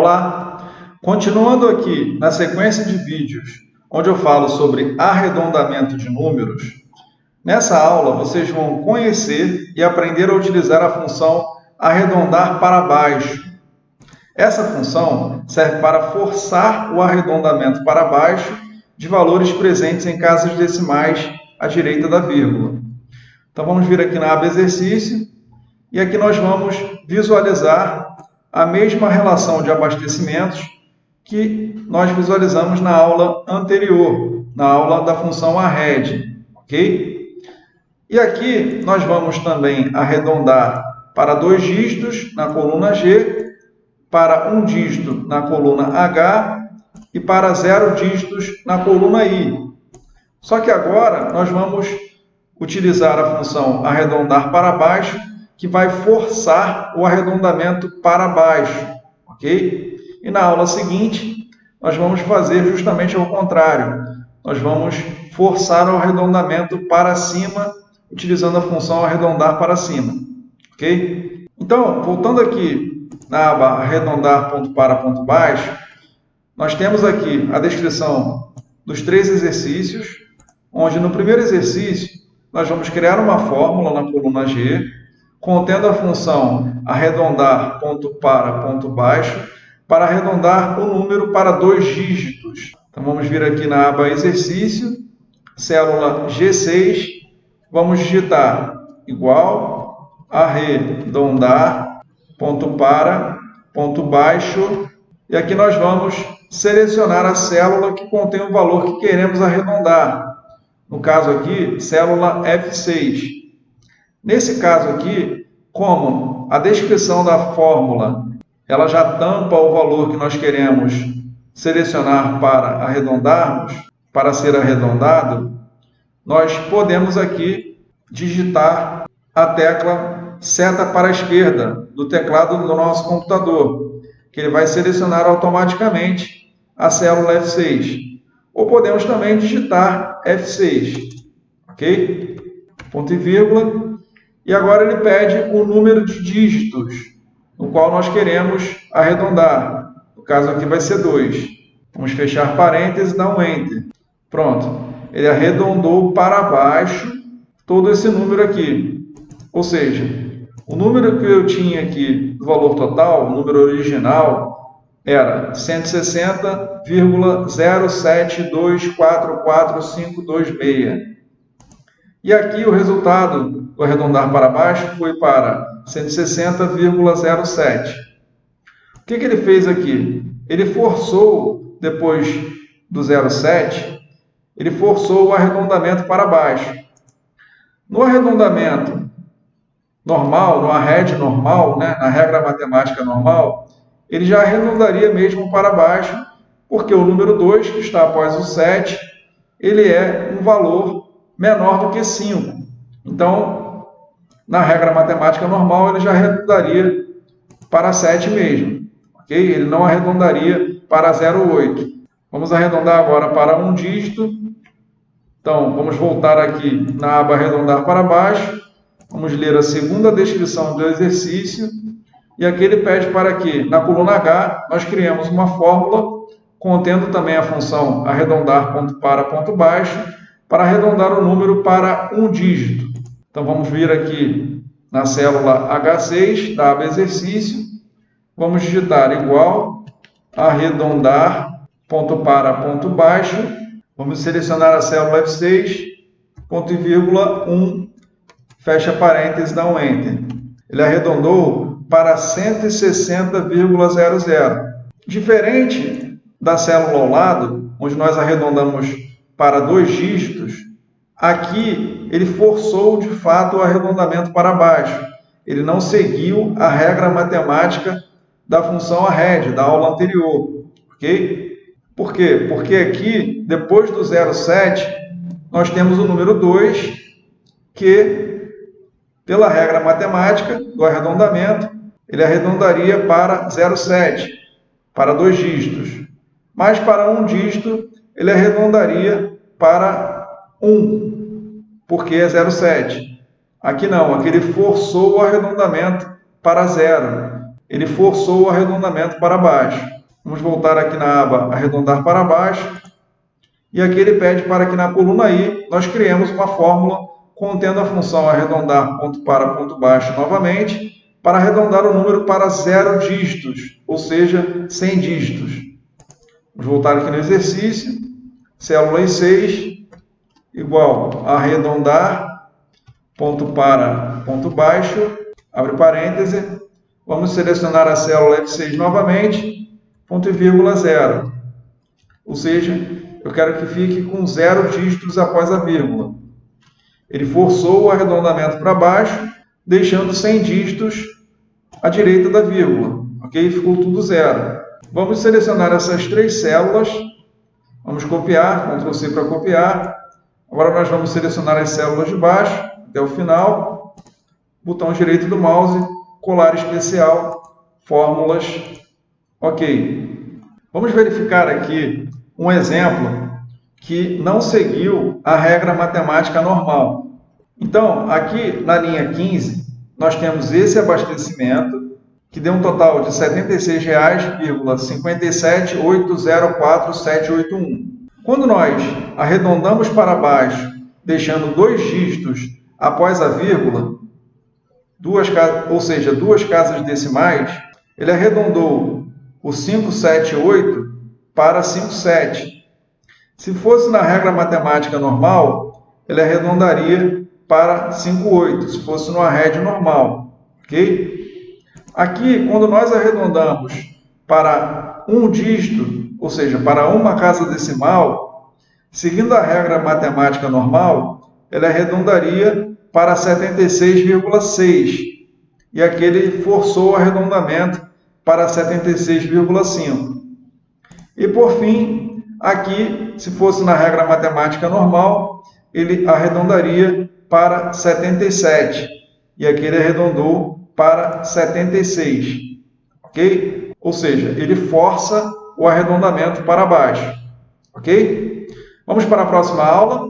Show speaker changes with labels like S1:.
S1: Olá! Continuando aqui na sequência de vídeos onde eu falo sobre arredondamento de números, nessa aula vocês vão conhecer e aprender a utilizar a função arredondar para baixo. Essa função serve para forçar o arredondamento para baixo de valores presentes em casas decimais à direita da vírgula. Então vamos vir aqui na aba exercício e aqui nós vamos visualizar a mesma relação de abastecimentos que nós visualizamos na aula anterior, na aula da função arred, ok? E aqui nós vamos também arredondar para 2 dígitos na coluna G, para 1 dígito na coluna H e para 0 dígitos na coluna I. Só que agora nós vamos utilizar a função arredondar para baixo, que vai forçar o arredondamento para baixo, ok? E na aula seguinte, nós vamos fazer justamente ao contrário. Nós vamos forçar o arredondamento para cima, utilizando a função arredondar para cima, ok? Então, voltando aqui na aba arredondar ponto para ponto baixo, nós temos aqui a descrição dos 3 exercícios, onde no primeiro exercício nós vamos criar uma fórmula na coluna G, contendo a função arredondar ponto para baixo, para arredondar o número para 2 dígitos. Então vamos vir aqui na aba exercício, célula G6, vamos digitar igual arredondar ponto para ponto baixo, e aqui nós vamos selecionar a célula que contém o valor que queremos arredondar. No caso aqui, célula F6. Nesse caso aqui, como a descrição da fórmula ela já tampa o valor que nós queremos selecionar para arredondarmos, para ser arredondado, nós podemos aqui digitar a tecla seta para a esquerda do teclado do nosso computador, que ele vai selecionar automaticamente a célula F6. Ou podemos também digitar F6, ok? Ponto e vírgula. E agora ele pede o número de dígitos, no qual nós queremos arredondar. No caso aqui vai ser 2. Vamos fechar parênteses e dar um Enter. Pronto. Ele arredondou para baixo todo esse número aqui. Ou seja, o número que eu tinha aqui do valor total, o número original, era 160,072445526. E aqui o resultado do arredondar para baixo foi para 160,07. O que ele fez aqui? Ele forçou, depois do 0,7, ele forçou o arredondamento para baixo. No arredondamento normal, no arred normal, né, na regra matemática normal, ele já arredondaria mesmo para baixo, porque o número 2, que está após o 7, ele é um valor menor do que 5. Então, na regra matemática normal, ele já arredondaria para 7 mesmo. Ok? Ele não arredondaria para 0,8. Vamos arredondar agora para 1 dígito. Então, vamos voltar aqui na aba arredondar para baixo. Vamos ler a segunda descrição do exercício. E aqui ele pede para que, na coluna H, nós criemos uma fórmula contendo também a função arredondar ponto para baixo, para arredondar o número para 1 dígito. Então, vamos vir aqui na célula H6 da aba exercício. Vamos digitar igual arredondar ponto para ponto baixo. Vamos selecionar a célula F6, ponto e vírgula 1, fecha parênteses, dá um Enter. Ele arredondou para 160,00. Diferente da célula ao lado, onde nós arredondamos para 2 dígitos, aqui ele forçou de fato o arredondamento para baixo. Ele não seguiu a regra matemática da função arred, da aula anterior. Ok? Por quê? Porque aqui, depois do 0,7, nós temos o número 2, que, pela regra matemática do arredondamento, ele arredondaria para 0,7, para 2 dígitos. Mas para 1 dígito, ele arredondaria para 1, porque é 0,7. Aqui não, aqui ele forçou o arredondamento para 0. Ele forçou o arredondamento para baixo. Vamos voltar aqui na aba arredondar para baixo. E aqui ele pede para que na coluna I nós criemos uma fórmula contendo a função arredondar ponto para ponto baixo novamente, para arredondar o número para 0 dígitos, ou seja, 100 dígitos. Vamos voltar aqui no exercício. Célula I6 igual a arredondar ponto para ponto baixo, abre parêntese. Vamos selecionar a célula F6 novamente, ponto e vírgula 0. Ou seja, eu quero que fique com 0 dígitos após a vírgula. Ele forçou o arredondamento para baixo, deixando 100 dígitos à direita da vírgula. Ok? Ficou tudo 0. Vamos selecionar essas 3 células. Vamos copiar, Ctrl C para copiar. Agora nós vamos selecionar as células de baixo até o final. Botão direito do mouse, colar especial, fórmulas. Ok. Vamos verificar aqui um exemplo que não seguiu a regra matemática normal. Então, aqui na linha 15, nós temos esse abastecimento, que deu um total de R$ 76,57,804,781. Quando nós arredondamos para baixo, deixando 2 dígitos após a vírgula, ou seja, 2 casas decimais, ele arredondou o 578 para 57. Se fosse na regra matemática normal, ele arredondaria para 58, se fosse no arred normal. Ok? Aqui, quando nós arredondamos para um dígito, ou seja, para uma casa decimal, seguindo a regra matemática normal, ele arredondaria para 76,6. E aqui ele forçou o arredondamento para 76,5. E por fim, aqui, se fosse na regra matemática normal, ele arredondaria para 77. E aqui ele arredondou para 76. Ok? Ou seja, ele força o arredondamento para baixo. Ok? Vamos para a próxima aula.